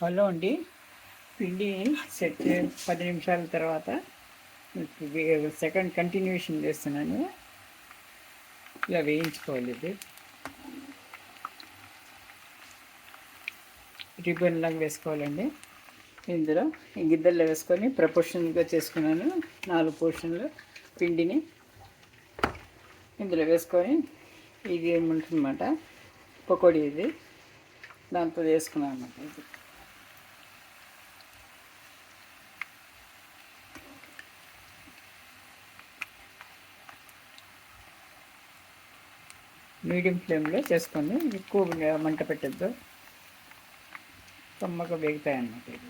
Hello అండి. పిండి set 10 నిమిషాల తర్వాత సెకండ్ కంటిన్యూషన్ చేస్తున్నాను. ఇలా వేయించుకోవాలి. ఇది రిబ్బన్ లాగా వేసుకోవాలండి. ఇందులో ఈ గిద్దల్లో వేసుకొని ప్రపోర్షన్గా చేసుకున్నాను. 4 పోర్షన్లు పిండిని ఇందులో వేసుకొని ఇది ఏముంటుందన్నమాట, పకోడీ ఇది దాంతో వేసుకున్నాను అన్నమాట. ఇది మీడియం ఫ్లేమ్లో చేసుకొని ఎక్కువ మంట పెట్టద్దు, కమ్మగా వేగుతాయి అన్నమాట. ఇది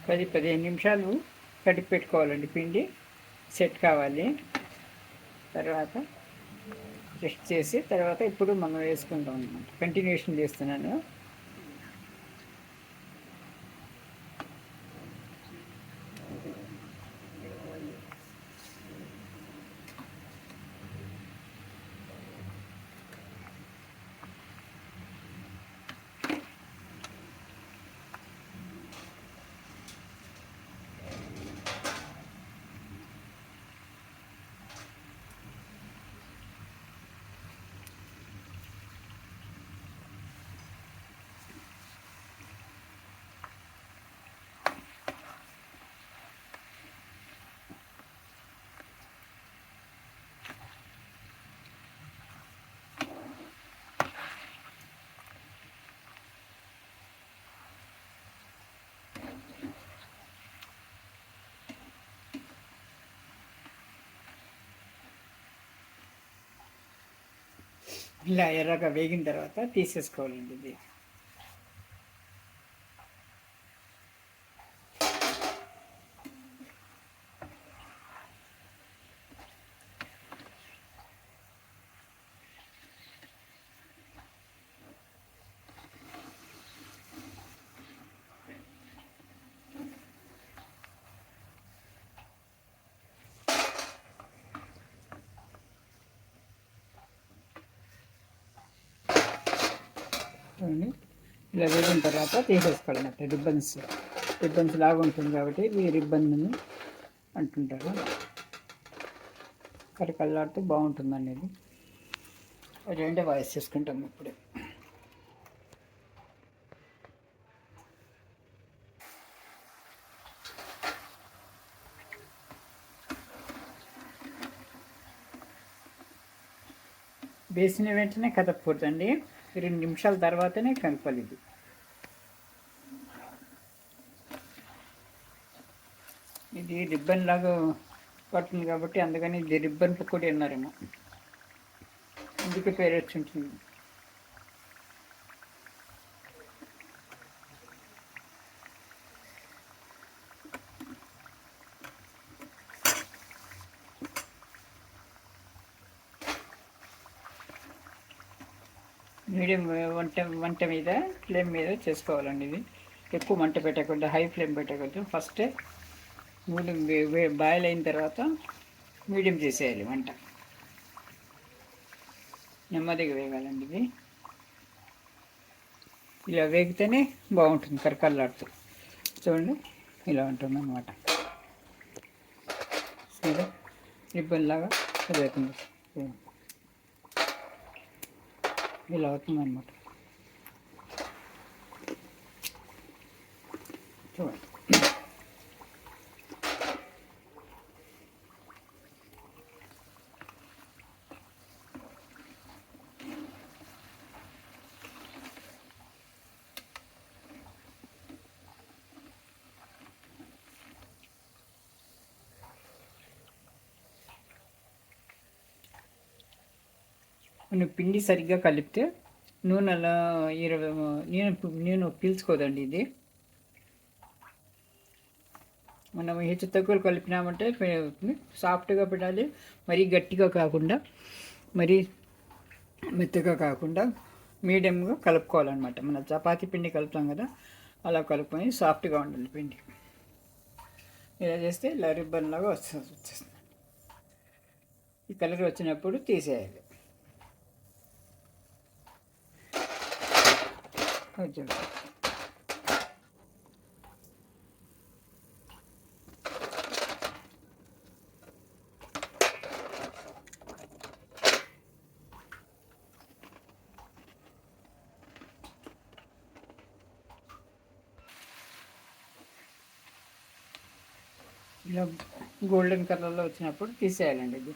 పది 15 నిమిషాలు కడిగి పెట్టుకోవాలండి. పిండి సెట్ కావాలి. తర్వాత రెస్ట్ చేసి తర్వాత ఇప్పుడు మనం వేసుకుంటాం అన్నమాట. కంటిన్యూషన్ చేస్తున్నాను. ఇలా ఎర్రగా వేగిన తర్వాత తీసేసుకోవాలండి. ఇది ఇలా వేగిన తర్వాత తీసేసుకోవాలన్నమాట. రిబ్బన్స్ లాగా ఉంటుంది కాబట్టి ఈ రిబ్బన్ అంటుంటారు. కరకల్లాడుతూ బాగుంటుందండి. ఇది రెండే వాయిస్ చేసుకుంటాం ఇప్పుడు. వేసిన వెంటనే కదపకూడదండి. 2 నిమిషాల తర్వాతనే కలపాలి. ఇది రిబ్బన్ లాగా పడుతుంది కాబట్టి అందుకని ఇది రిబ్బన్ పకోడీ అన్నారేమో, అందుకే పేరు వచ్చి ఉంటుంది. మీడియం మంట మీద ఫ్లేమ్ మీద చేసుకోవాలండి. ఇది ఎక్కువ మంట పెట్టకూడదు, హై ఫ్లేమ్ పెట్టకూడదు. ఫస్ట్ నూనె బాయిల్ అయిన తర్వాత మీడియం చేసేయాలి. మంట నెమ్మదిగా వేగాలండి. ఇది ఇలా వేగితేనే బాగుంటుంది, కరకల్లాడుతూ. చూడండి ఇలా ఉంటుంది అన్నమాట. సరే, రిబ్బన్ లాగా వేగుతుంది. ఇలా అవుతుంది అన్నమాట. చూడండి. మనం పిండి సరిగ్గా కలిపితే నూనె అలా నేను పీల్చుకోదండి. ఇది మనం హెచ్చు తక్కువలు కలిపినామంటే సాఫ్ట్గా పెట్టాలి. మరీ గట్టిగా కాకుండా మరీ మెత్తగా కాకుండా మీడియంగా కలుపుకోవాలన్నమాట. మన చపాతీ పిండి కలుపుతాం కదా, అలా కలుపుకొని సాఫ్ట్గా ఉండాలి పిండి. ఇలా చేస్తే ఇలా రిబ్బన్ లాగా వచ్చేస్తుంది. ఈ కలర్ వచ్చినప్పుడు తీసేయాలి. కొంచెం ఇలా గోల్డెన్ కలర్లో వచ్చినప్పుడు తీసేయాలండి ఇది.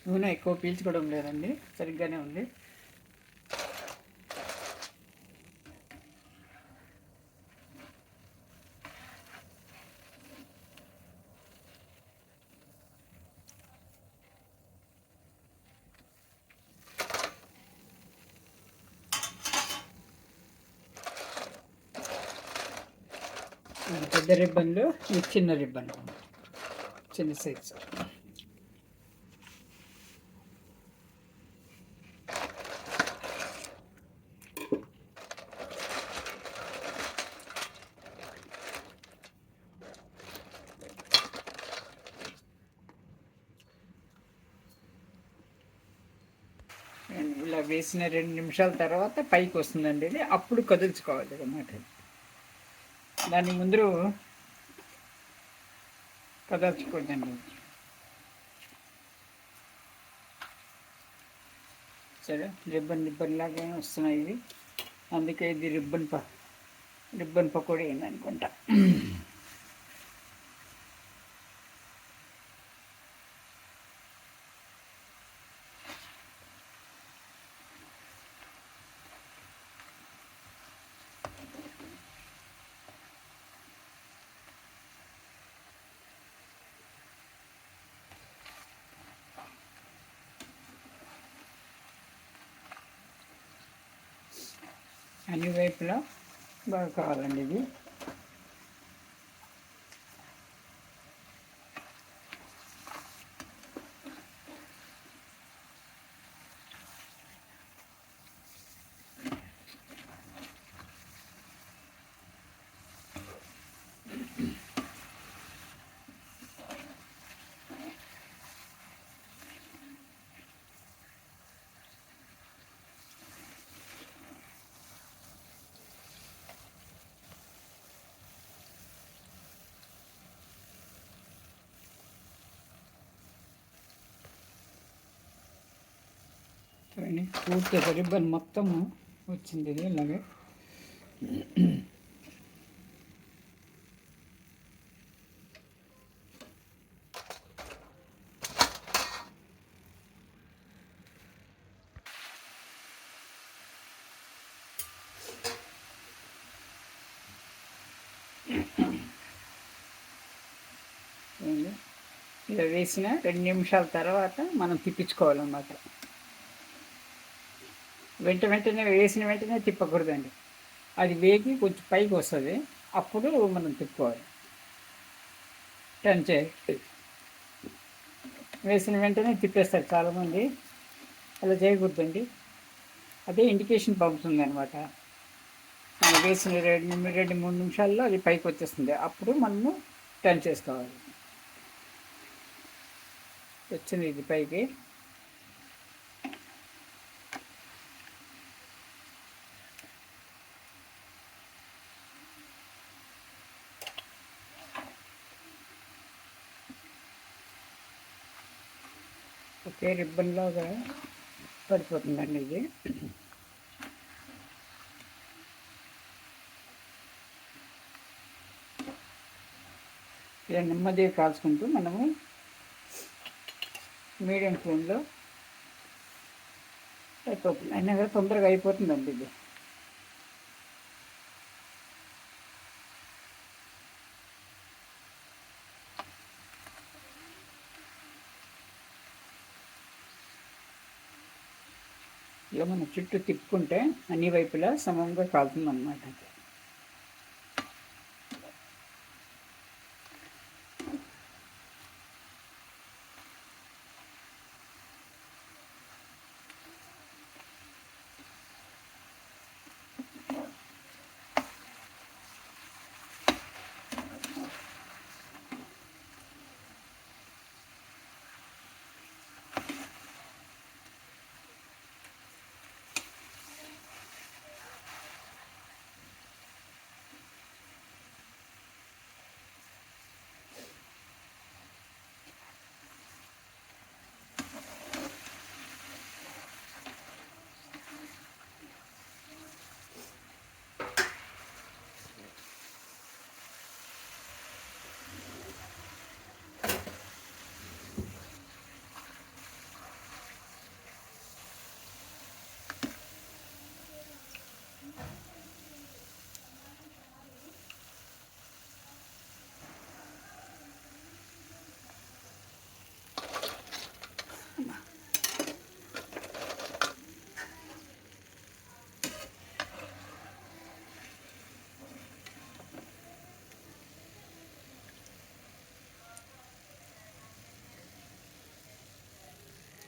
నూనె ఎక్కువ పీల్చుకోవడం లేదండి, సరిగ్గానే ఉంది. పెద్ద రిబ్బన్లు, ఇది చిన్న రిబ్బన్, చిన్న సైజ్. ఇలా వేసిన 2 నిమిషాల తర్వాత పైకి వస్తుందండి ఇది. అప్పుడు కదుల్చుకోవాలి అన్నమాట. దాని ముందు కదల్చుకోండి. సరే, రిబ్బన్ లాగానే వస్తున్నాయి ఇవి. అందుకే ఇది రిబ్బన్ పకోడీ అయింది అనుకుంటా. అన్ని వైపులా బాగా కావాలండి ఇది. పూర్తిగా రిబ్బన్ మొత్తం వచ్చింది ఇది ఇలాగే. ఇలా వేసిన 2 నిమిషాల తర్వాత మనం తిప్పించుకోవాలన్నమాట. వెంటనే వేసిన వెంటనే తిప్పకూడదండి. అది వేగి కొంచెం పైకి వస్తుంది, అప్పుడు మనం తిప్పుకోవాలి. టర్న్ చేయాలి. వేసిన వెంటనే తిప్పేస్తారు చాలామంది, అలా చేయకూడదండి. అదే ఇండికేషన్ పంపుతుంది అనమాట. వేసిన 2-3 నిమిషాల్లో అది పైకి వచ్చేస్తుంది, అప్పుడు మనము టర్న్ చేసుకోవాలి. వచ్చింది ఇది పైకి. ఒకే రిబ్బన్లాగా పడిపోతుందండి ఇది. ఇలా నెమ్మదిగా కాల్చుకుంటూ మనము మీడియం ఫ్లేమ్లో అయిపోతుంది. అయినా కూడా తొందరగా అయిపోతుందండి ఇది. ఇలా ఇట్లా మనం చుట్టూ తిప్పుకుంటే అన్ని వైపులా సమంగా కాలుతుంది అన్నమాట.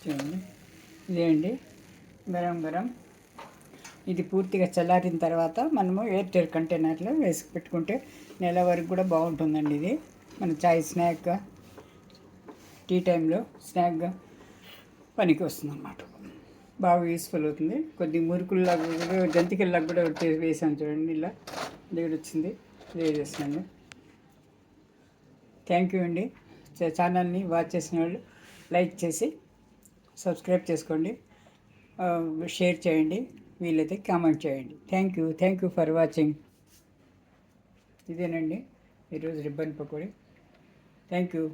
చూడండి, ఇదే అండి గరం గరం. ఇది పూర్తిగా చల్లారిన తర్వాత మనము ఎయిర్ కంటైనర్లో వేసి పెట్టుకుంటే నెల వరకు కూడా బాగుంటుందండి. ఇది మన చాయ్ స్నాక్గా, టీ టైంలో స్నాక్గా పనికి వస్తుంది అన్నమాట. బాగా యూస్ఫుల్ అవుతుంది. కొద్ది మురుకుల్లాగా కూడా, జంతికల్లాగా కూడా వేసాను చూడండి. ఇలా దగ్గర వచ్చింది, వేసేస్తున్నాను. థ్యాంక్ యూ అండి. ఛానల్ని వాచ్ చేసిన వాళ్ళు లైక్ చేసి సబ్స్క్రైబ్ చేసుకోండి, షేర్ చేయండి, వీలైతే కామెంట్ చేయండి. Thank you for watching. ఇదేనండి ఈరోజు రిబ్బన్ పకోడీ. Thank you.